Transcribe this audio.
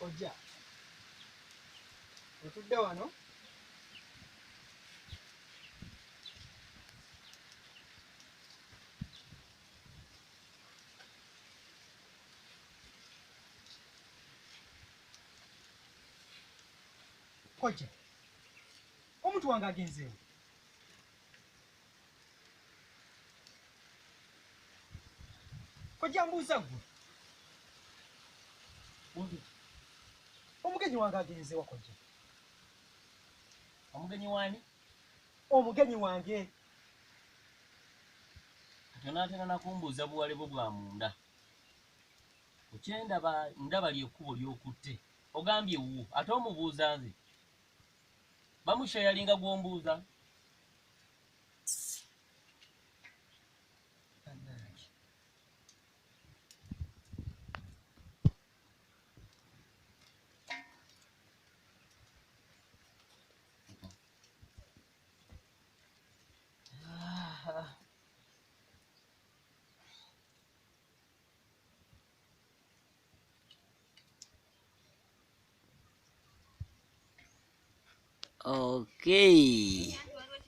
Ojja otudde wano Ojja omuntu wange agenzeewo Ojja mbuuza ggwe omugenyi wange agenzeewa Ojja Omugenyi wani? Omugenyi wange Tonaatera nakumbuuza buwale bwo bwa munda. Ndaba ly'ekkubo ly'okutte. Ogambye wuwo ate omubuuza nze. Bamusha yalinga gw'ombuuza. Okay.